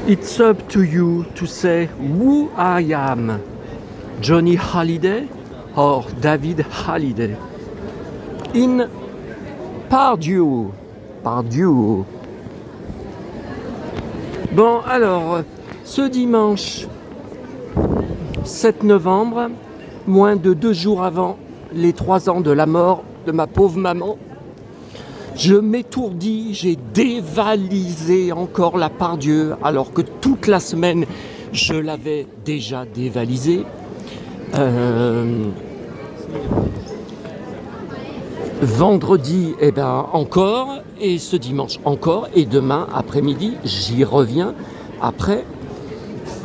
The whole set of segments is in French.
It's up to you to say who I am, Johnny Hallyday or David Hallyday. In Pardieu. Pardieu. Bon, alors, ce dimanche 7 novembre, moins de 2 jours avant les 3 ans de la mort de ma pauvre maman, je m'étourdis, j'ai dévalisé encore la Pardieu, alors que toute la semaine, je l'avais déjà dévalisée. Vendredi, encore, et ce dimanche encore, et demain après-midi, j'y reviens après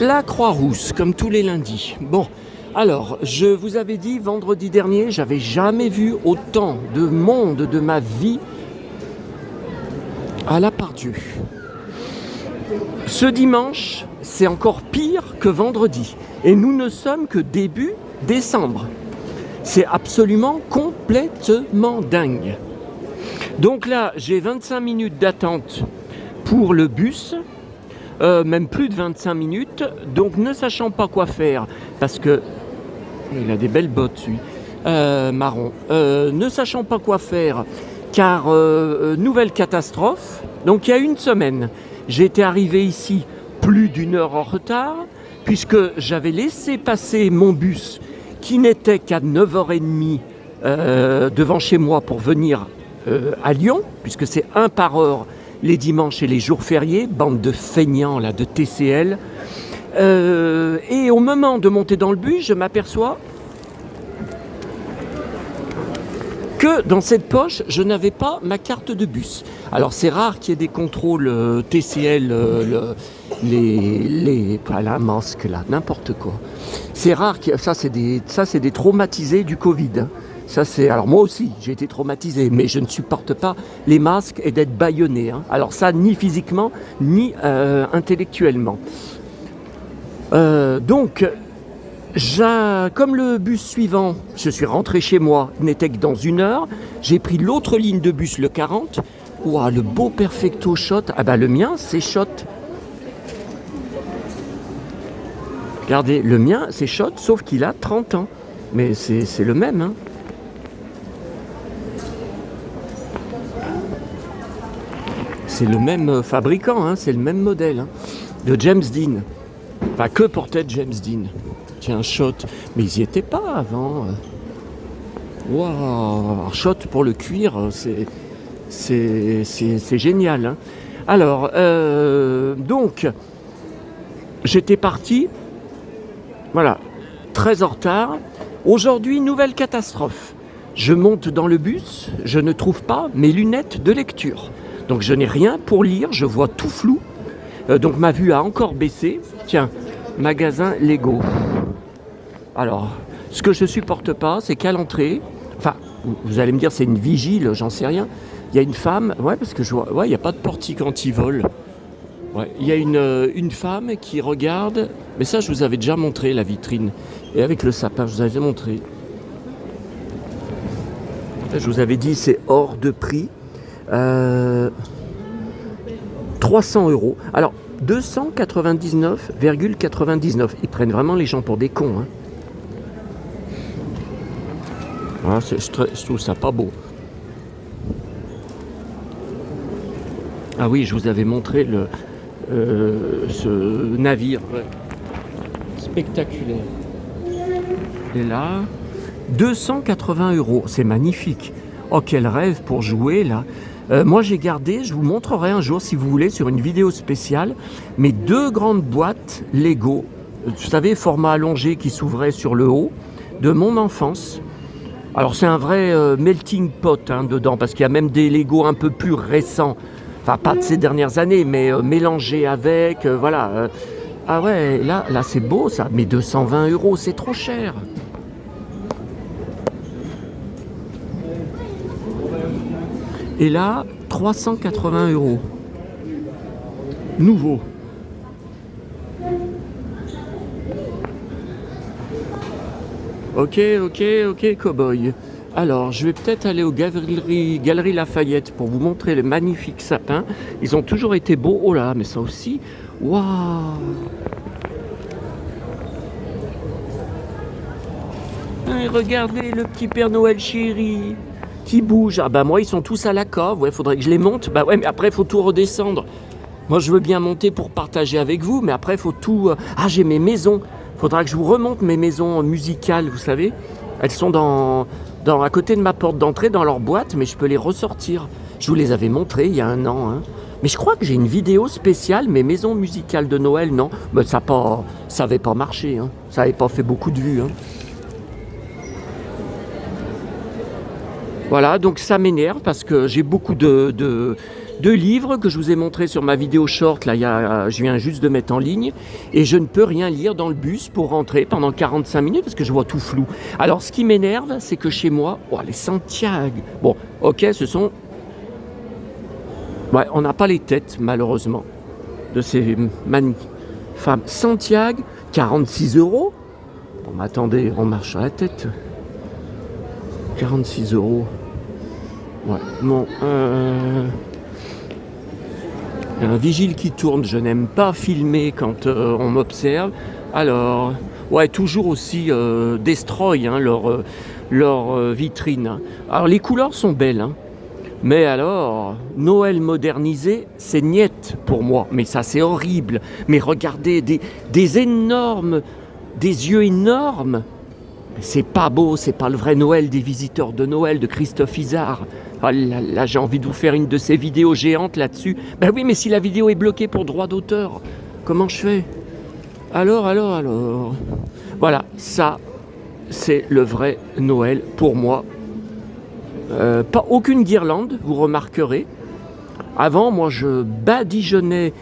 la Croix-Rousse, comme tous les lundis. Bon, alors, je vous avais dit vendredi dernier, j'avais jamais vu autant de monde de ma vie à la Pardieu. Ce dimanche, c'est encore pire que vendredi. Et nous ne sommes que début décembre. C'est absolument complètement dingue. Donc là, j'ai 25 minutes d'attente pour le bus. Même plus de 25 minutes. Donc ne sachant pas quoi faire, parce que... Il a des belles bottes, lui. Marron. Ne sachant pas quoi faire... Car nouvelle catastrophe, donc il y a une semaine, j'étais arrivé ici plus d'1 heure en retard, puisque j'avais laissé passer mon bus qui n'était qu'à 9h30 devant chez moi pour venir à Lyon, puisque c'est un par heure les dimanches et les jours fériés, bande de feignants là, de TCL. Et au moment de monter dans le bus, je m'aperçois que dans cette poche, je n'avais pas ma carte de bus. Alors c'est rare qu'il y ait des contrôles TCL, pas la masque là, n'importe quoi. C'est rare, ça c'est des traumatisés du Covid. Ça c'est, alors moi aussi j'ai été traumatisé, mais je ne supporte pas les masques et d'être bâillonné. Alors ça ni physiquement ni intellectuellement. Donc comme le bus suivant, je suis rentré chez moi, n'était que dans 1 heure, j'ai pris l'autre ligne de bus, le 40. Ouah, le beau perfecto shot. Ah bah le mien, c'est shot. Regardez, le mien, c'est shot, sauf qu'il a 30 ans. Mais c'est le même, hein. C'est le même fabricant, hein, c'est le même modèle, hein, de James Dean. Enfin, que portait James Dean. Tiens, shot. Mais ils n'y étaient pas avant. Waouh, shot pour le cuir, c'est génial. Hein. Alors, donc, j'étais parti, voilà, très en retard. Aujourd'hui, nouvelle catastrophe. Je monte dans le bus, je ne trouve pas mes lunettes de lecture. Donc, je n'ai rien pour lire, je vois tout flou. Donc, ma vue a encore baissé. Tiens, magasin Lego. Alors, ce que je supporte pas, c'est qu'à l'entrée, enfin, vous allez me dire c'est une vigile, j'en sais rien. Il y a une femme, ouais, parce que je vois, ouais, il n'y a pas de portique anti-vol. Ouais, il y a une femme qui regarde, mais ça, je vous avais déjà montré la vitrine. Et avec le sapin, je vous avais déjà montré. Je vous avais dit, c'est hors de prix. 300 €. Alors, 299,99. Ils prennent vraiment les gens pour des cons, hein. Ah, je trouve ça pas beau. Ah oui, je vous avais montré ce navire. Ouais. Spectaculaire. Et là, 280 €. C'est magnifique. Oh, quel rêve pour jouer, là. Moi, j'ai gardé, je vous montrerai un jour, si vous voulez, sur une vidéo spéciale, mes 2 grandes boîtes Lego. Vous savez, format allongé qui s'ouvrait sur le haut, de mon enfance. Alors c'est un vrai melting pot dedans, parce qu'il y a même des Lego un peu plus récents, enfin pas de ces dernières années, mais mélangés avec, voilà. Ah ouais, là c'est beau ça, mais 220 €, c'est trop cher. Et là, 380 €. Nouveau. Ok, cow-boy. Alors, je vais peut-être aller aux Galeries Lafayette pour vous montrer les magnifiques sapins. Ils ont toujours été beaux. Oh là, mais ça aussi, Waouh! Et regardez le petit Père Noël chéri qui bouge. Ah bah moi ils sont tous à la cave, ouais, faudrait que je les monte. Bah ouais, mais après il faut tout redescendre. Moi je veux bien monter pour partager avec vous, mais après il faut tout... Ah, j'ai mes maisons. Faudra que je vous remonte mes maisons musicales, vous savez. Elles sont à côté de ma porte d'entrée, dans leur boîte, mais je peux les ressortir. Je vous les avais montrées il y a un an, hein. Mais je crois que j'ai une vidéo spéciale, mes maisons musicales de Noël, non. Mais ça avait pas marché, hein. Ça avait pas fait beaucoup de vues, hein. Voilà, donc ça m'énerve parce que j'ai beaucoup de livres que je vous ai montrés sur ma vidéo short, là, je viens juste de mettre en ligne, et je ne peux rien lire dans le bus pour rentrer pendant 45 minutes parce que je vois tout flou. Alors ce qui m'énerve, c'est que chez moi, oh, les Santiago, bon, ok, ce sont... Ouais, on n'a pas les têtes, malheureusement, de ces femmes. Santiago, 46 €. Bon, mais attendez, on marche à la tête. 46 €. Ouais, bon, un vigile qui tourne, je n'aime pas filmer quand on m'observe. Alors, ouais, toujours aussi destroy, hein, leur vitrine. Alors, les couleurs sont belles, hein, mais alors, Noël modernisé, c'est niette pour moi. Mais ça, c'est horrible. Mais regardez, des énormes, des yeux énormes. C'est pas beau, c'est pas le vrai Noël des visiteurs de Noël de Christophe Izard. Oh là, j'ai envie de vous faire une de ces vidéos géantes là-dessus. Ben oui, mais si la vidéo est bloquée pour droit d'auteur, comment je fais? Alors. Voilà, ça, c'est le vrai Noël pour moi. Pas aucune guirlande, vous remarquerez. Avant, moi, je badigeonnais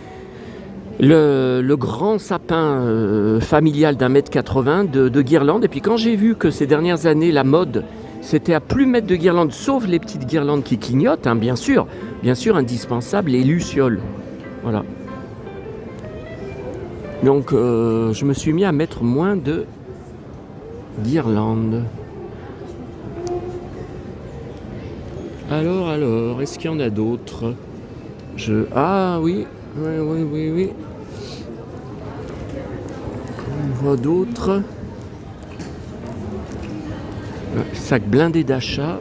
le grand sapin familial d'1,80 m de guirlande. Et puis quand j'ai vu que ces dernières années, la mode, c'était à plus mettre de guirlande, sauf les petites guirlandes qui clignotent, hein, bien sûr, indispensable, les lucioles. Voilà. Donc je me suis mis à mettre moins de guirlandes. Alors, est-ce qu'il y en a d'autres? Ah oui. On voit d'autres. Sac blindé d'achat.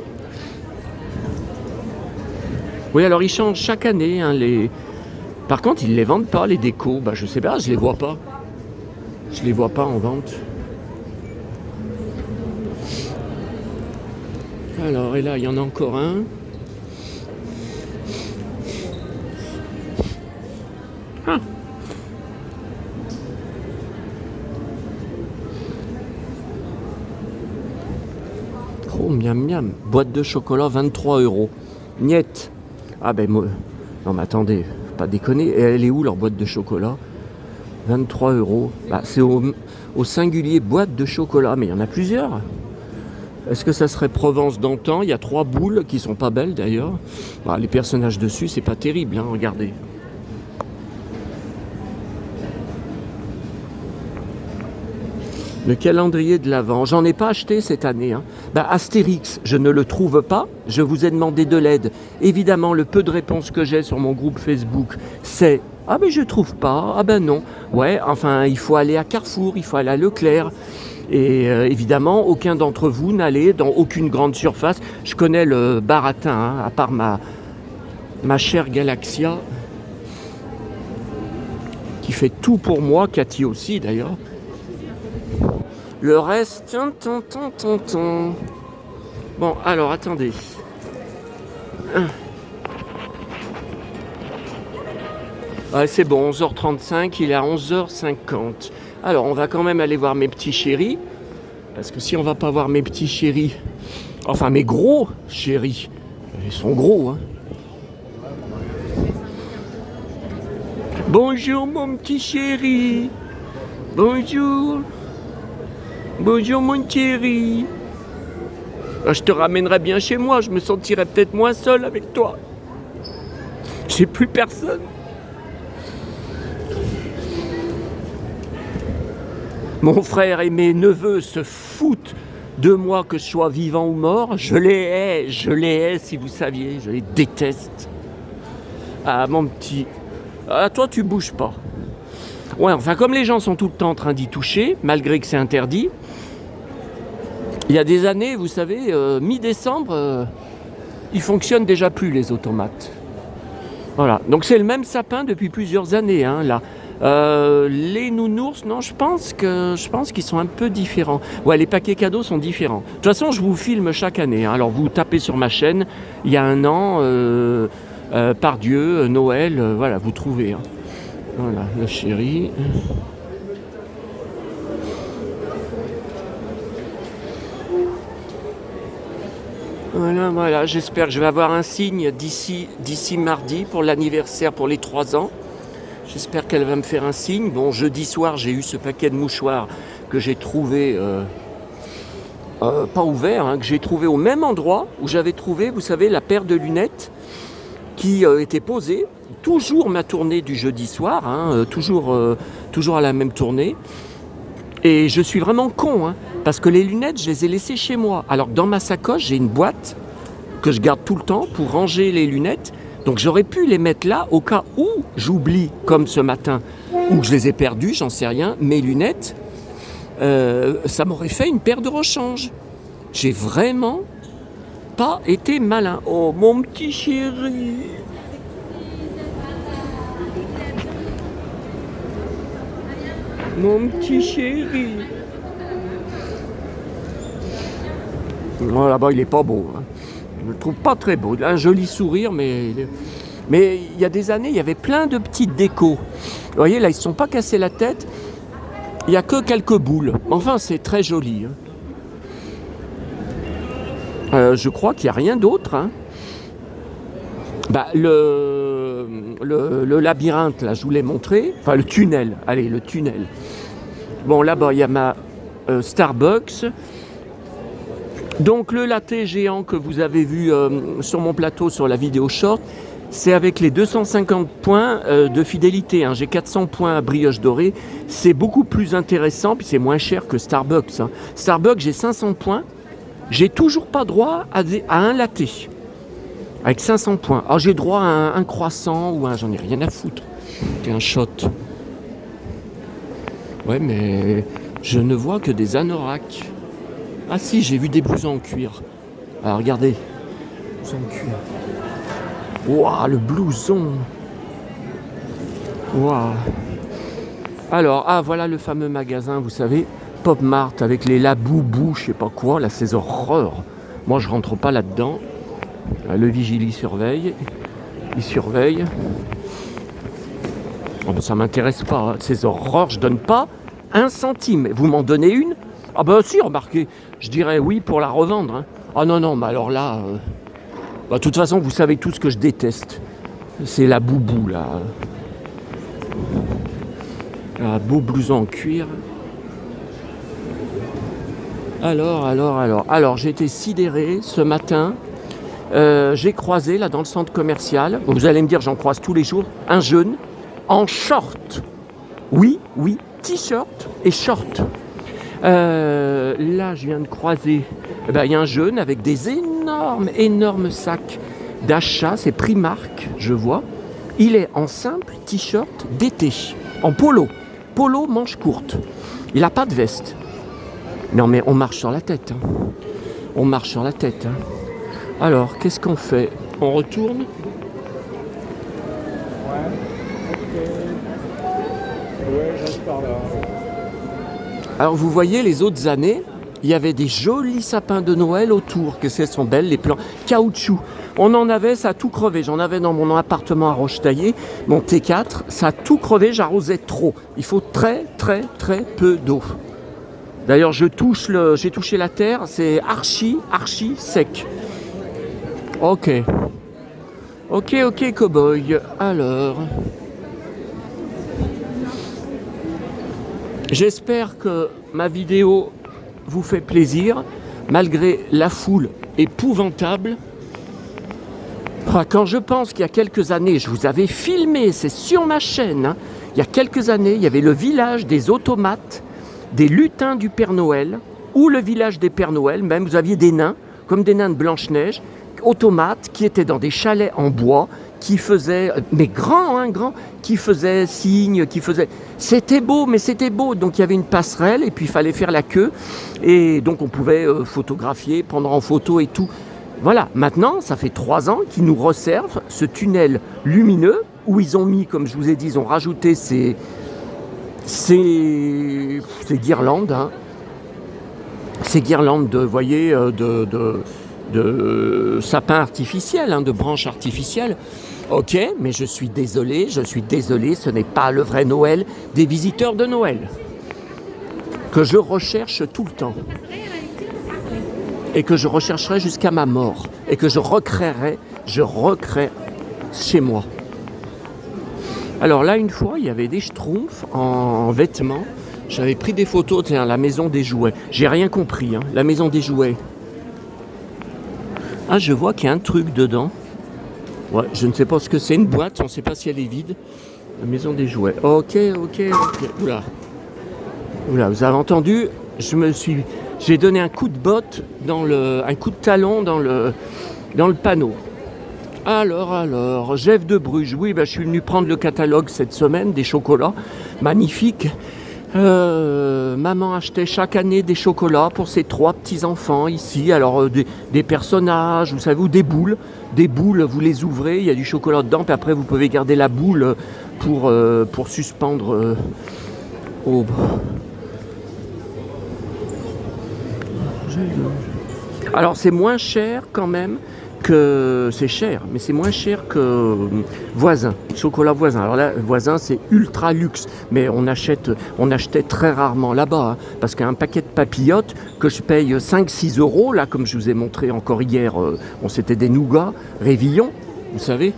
Oui, alors ils changent chaque année, hein, Par contre, ils ne les vendent pas, les décos. Bah, je sais pas, je les vois pas. Je les vois pas en vente. Alors, et là, il y en a encore un. Ah. Oh, miam miam. Boîte de chocolat, 23 €. Niette. Ah ben moi. Non mais attendez, faut pas déconner. Et elle est où leur boîte de chocolat? 23 €. Bah, c'est au singulier boîte de chocolat, mais il y en a plusieurs. Est-ce que ça serait Provence d'antan? Il y a 3 boules qui sont pas belles d'ailleurs. Bah, les personnages dessus, c'est pas terrible, hein, regardez. Le calendrier de l'Avent, j'en ai pas acheté cette année, hein. Bah, Astérix, je ne le trouve pas. Je vous ai demandé de l'aide. Évidemment, le peu de réponses que j'ai sur mon groupe Facebook, c'est « Ah mais je trouve pas, ah ben non ». Ouais, enfin, il faut aller à Carrefour, il faut aller à Leclerc. Et évidemment, aucun d'entre vous n'allait dans aucune grande surface. Je connais le baratin, hein, à part ma chère Galaxia, qui fait tout pour moi, Cathy aussi d'ailleurs. Le reste... Bon, alors, attendez. Ouais, c'est bon, 11h35, il est à 11h50. Alors, on va quand même aller voir mes petits chéris. Parce que si on va pas voir mes petits chéris, enfin mes gros chéris, ils sont gros, hein. Bonjour mon petit chéri. Bonjour. Bonjour mon chéri. Je te ramènerai bien chez moi, je me sentirai peut-être moins seul avec toi. J'ai plus personne. Mon frère et mes neveux se foutent de moi, que je sois vivant ou mort. Je les hais si vous saviez, je les déteste. Ah mon petit... Ah toi tu bouges pas. Ouais, enfin, comme les gens sont tout le temps en train d'y toucher, malgré que c'est interdit, il y a des années, vous savez, mi-décembre, ils fonctionnent déjà plus, les automates. Voilà, donc c'est le même sapin depuis plusieurs années, hein, là. Les nounours, non, je pense qu'ils sont un peu différents. Ouais, les paquets cadeaux sont différents. De toute façon, je vous filme chaque année, hein. Alors, vous tapez sur ma chaîne, il y a un an, par Dieu, Noël, voilà, vous trouvez. Hein. Voilà, le chéri. Voilà, voilà, j'espère que je vais avoir un signe d'ici mardi pour l'anniversaire pour les 3 ans. J'espère qu'elle va me faire un signe. Bon, jeudi soir, j'ai eu ce paquet de mouchoirs que j'ai trouvé, pas ouvert, hein, que j'ai trouvé au même endroit où j'avais trouvé, vous savez, la paire de lunettes qui était posée. Toujours ma tournée du jeudi soir, hein, toujours à la même tournée. Et je suis vraiment con, hein, parce que les lunettes, je les ai laissées chez moi. Alors que dans ma sacoche, j'ai une boîte que je garde tout le temps pour ranger les lunettes. Donc j'aurais pu les mettre là au cas où j'oublie, comme ce matin, ou que je les ai perdues, j'en sais rien. Mes lunettes, ça m'aurait fait une paire de rechange. J'ai vraiment pas été malin. Oh, mon petit chéri. Mon petit chéri. Oh, là-bas, il est pas beau. Hein. Je le trouve pas très beau. Il a un joli sourire, mais il y a des années, il y avait plein de petites décos. Vous voyez, là, ils ne se sont pas cassés la tête. Il n'y a que quelques boules. Enfin, c'est très joli. Hein. Je crois qu'il n'y a rien d'autre. Hein. Bah, le labyrinthe, là, je vous l'ai montré. Enfin, le tunnel. Allez, le tunnel. Bon, là-bas, il y a ma Starbucks. Donc, le latte géant que vous avez vu sur mon plateau sur la vidéo short, c'est avec les 250 points de fidélité. Hein. J'ai 400 points à brioche dorée. C'est beaucoup plus intéressant, puis c'est moins cher que Starbucks. Hein. Starbucks, j'ai 500 points. J'ai toujours pas droit à un latte. Avec 500 points. Alors j'ai droit à un croissant ou j'en ai rien à foutre. Un shot. Ouais, mais je ne vois que des anoraks. Ah si, j'ai vu des blousons en cuir. Alors regardez. Blouson en cuir. Waouh, le blouson. Waouh. Alors, voilà le fameux magasin, vous savez, Pop Mart avec les laboubous, je sais pas quoi, là, ces horreurs. Moi, je rentre pas là-dedans. Le vigile, il surveille. Oh, ben, ça m'intéresse pas, hein. Ces horreurs, je donne pas 1 centime. Vous m'en donnez une? Ah ben si, remarquez, je dirais oui pour la revendre. Hein. Ah non, mais alors là... de toute façon, vous savez tout ce que je déteste. C'est la boubou, là. Un beau blouson en cuir. Alors, j'ai été sidéré ce matin. J'ai croisé, là, dans le centre commercial, vous allez me dire, j'en croise tous les jours, un jeune en short. Oui, t-shirt et short. Là, je viens de croiser, il y a un jeune avec des énormes sacs d'achat, c'est Primark, je vois. Il est en simple t-shirt d'été, en polo manche courte. Il n'a pas de veste. Non mais on marche sur la tête. Hein. Alors, qu'est-ce qu'on fait? On retourne? Ouais, reste par là. Alors vous voyez, les autres années, il y avait des jolis sapins de Noël autour, que sont belles, les plants caoutchouc. On en avait, ça a tout crevé. J'en avais dans mon appartement à Rochetaillé, mon T4, ça a tout crevé, j'arrosais trop. Il faut très peu d'eau. D'ailleurs, j'ai touché la terre, c'est archi sec. Ok, cow-boy. Alors, j'espère que ma vidéo vous fait plaisir, malgré la foule épouvantable. Quand je pense qu'il y a quelques années, je vous avais filmé, c'est sur ma chaîne, hein, il y a quelques années, il y avait le village des automates, des lutins du Père Noël, ou le village des Pères Noël, même vous aviez des nains, comme des nains de Blanche-Neige, automates, qui étaient dans des chalets en bois, qui faisait, mais grand, hein, grand, qui faisait signe, qui faisait... C'était beau, mais c'était beau. Donc il y avait une passerelle et puis il fallait faire la queue. Et donc on pouvait photographier, prendre en photo et tout. Voilà, maintenant, ça fait 3 ans qu'ils nous resservent ce tunnel lumineux où ils ont mis, comme je vous ai dit, ils ont rajouté ces guirlandes, hein. Ces guirlandes de, voyez, de sapins artificiels, hein, de branches artificielles. Ok, mais je suis désolé, ce n'est pas le vrai Noël des visiteurs de Noël que je recherche tout le temps et que je rechercherai jusqu'à ma mort et que je recréerai chez moi. Alors là, une fois, il y avait des schtroumpfs en vêtements. J'avais pris des photos, tiens, la maison des jouets. J'ai rien compris, hein, la maison des jouets. Ah, je vois qu'il y a un truc dedans. Ouais, je ne sais pas ce que c'est, une boîte, on ne sait pas si elle est vide. La maison des jouets. Ok. Oula, vous avez entendu, j'ai donné un coup de botte, un coup de talon dans le panneau. Alors, Jeff de Bruges, oui, je suis venu prendre le catalogue cette semaine, des chocolats magnifiques. Maman achetait chaque année des chocolats pour ses 3 petits-enfants ici. Alors des personnages, vous savez, ou des boules. Des boules, vous les ouvrez, il y a du chocolat dedans, puis après vous pouvez garder la boule pour suspendre au... Alors c'est moins cher quand même que... C'est cher, mais c'est moins cher que Voisin, chocolat Voisin. Alors là, Voisin, c'est ultra luxe, mais on achetait très rarement là-bas, hein, parce qu'un paquet de papillotes que je paye 5-6 euros, là, comme je vous ai montré encore hier, c'était des nougats Révillon, vous savez.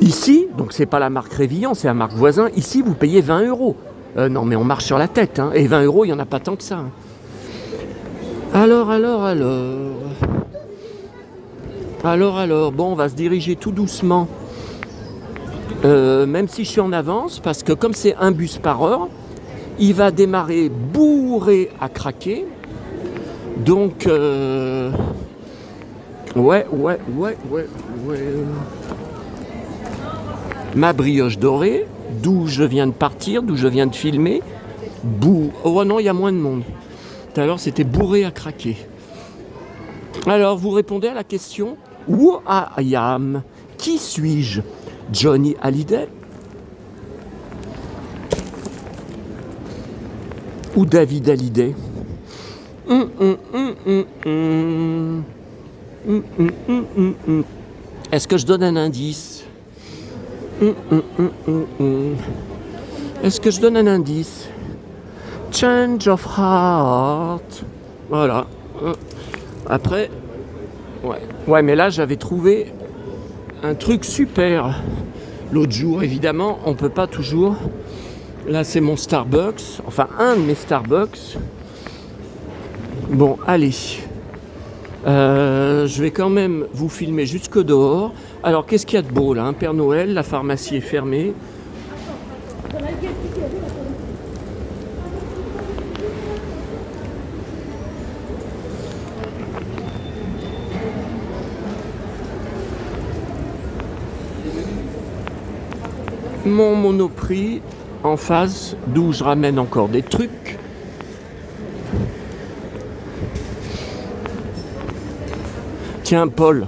Ici, donc c'est pas la marque Révillon, c'est la marque Voisin. Ici, vous payez 20 euros. Non, mais on marche sur la tête, hein, et 20 euros, il n'y en a pas tant que ça. Hein. Alors, bon, on va se diriger tout doucement, même si je suis en avance, parce que comme c'est un bus par heure, il va démarrer bourré à craquer. Donc, ouais. Ma brioche dorée, d'où je viens de partir, d'où je viens de filmer, oh non, il y a moins de monde. Tout à l'heure, c'était bourré à craquer. Alors, vous répondez à la question, Who I am? Qui suis-je? Johnny Hallyday? Ou David Hallyday? Est-ce que je donne un indice? Est-ce que je donne un indice? Change of heart. Voilà. Après, ouais, mais là j'avais trouvé un truc super. L'autre jour, évidemment, on peut pas toujours. Là, c'est mon Starbucks, enfin un de mes Starbucks. Bon, allez. Je vais quand même vous filmer jusque dehors. Alors, qu'est-ce qu'il y a de beau là, hein? Père Noël, la pharmacie est fermée. Mon Monoprix en face, d'où je ramène encore des trucs. Tiens, Paul,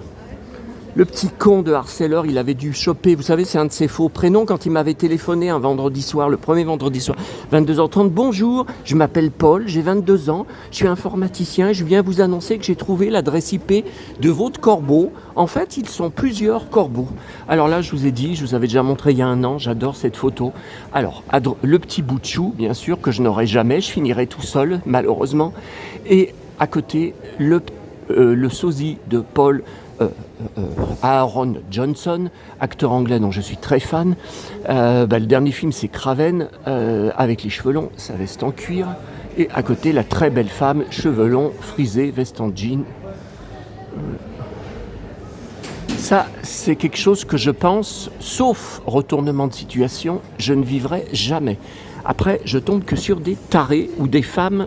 le petit con de harceleur, il avait dû choper, vous savez, c'est un de ses faux prénoms quand il m'avait téléphoné un vendredi soir, le premier vendredi soir, 22h30. Bonjour, je m'appelle Paul, j'ai 22 ans, je suis informaticien et je viens vous annoncer que j'ai trouvé l'adresse IP de votre corbeau. En fait, ils sont plusieurs corbeaux. Alors là, je vous ai dit, je vous avais déjà montré il y a 1 an, j'adore cette photo. Alors, le petit bout de chou, bien sûr, que je n'aurai jamais, je finirai tout seul, malheureusement. Et à côté, le sosie de Paul, Aaron Johnson, acteur anglais dont je suis très fan. Le dernier film, c'est Craven, avec les cheveux longs, sa veste en cuir. Et à côté, la très belle femme, cheveux longs, frisés, veste en jean. Ça, c'est quelque chose que je pense, sauf retournement de situation, je ne vivrai jamais. Après, je tombe que sur des tarés ou des femmes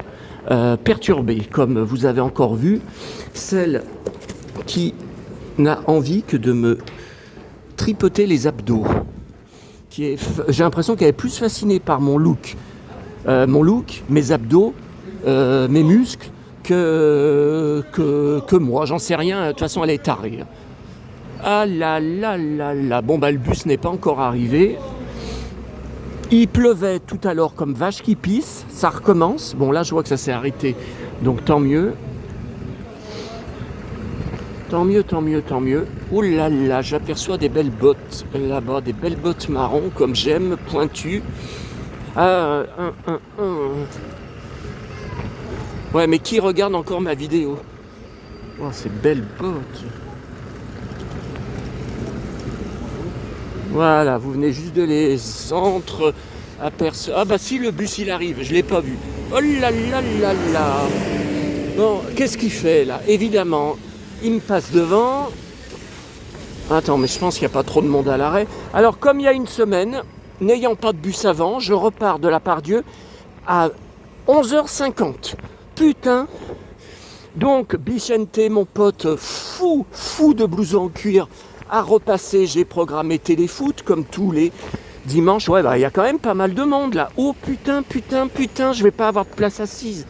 perturbées, comme vous avez encore vu, celle qui n'a envie que de me tripoter les abdos. J'ai l'impression qu'elle est plus fascinée par mon look, mes abdos, mes muscles, que moi. J'en sais rien, de toute façon elle est tarée. Ah là là là là. Bon bah le bus n'est pas encore arrivé. Il pleuvait tout à l'heure comme vache qui pisse, ça recommence. Bon là je vois que ça s'est arrêté, donc tant mieux. Tant mieux, tant mieux, tant mieux. Ouh là là, j'aperçois des belles bottes là-bas, des belles bottes marron comme j'aime, pointues. Ah, Ouais, mais qui regarde encore ma vidéo? Oh, ces belles bottes. Voilà, vous venez juste de les apercevoir. Ah bah si, le bus il arrive, je l'ai pas vu. Oh là là là là. Bon, qu'est-ce qu'il fait là? Évidemment, il me passe devant. Attends, mais je pense qu'il n'y a pas trop de monde à l'arrêt. Alors, comme il y a une semaine, n'ayant pas de bus avant, je repars de la Part-Dieu à 11h50. Putain. Donc, Bichente, mon pote fou de blouson en cuir, a repassé. J'ai programmé téléfoot comme tous les dimanches. Ouais, bah, il y a quand même pas mal de monde là. Oh putain, je vais pas avoir de place assise.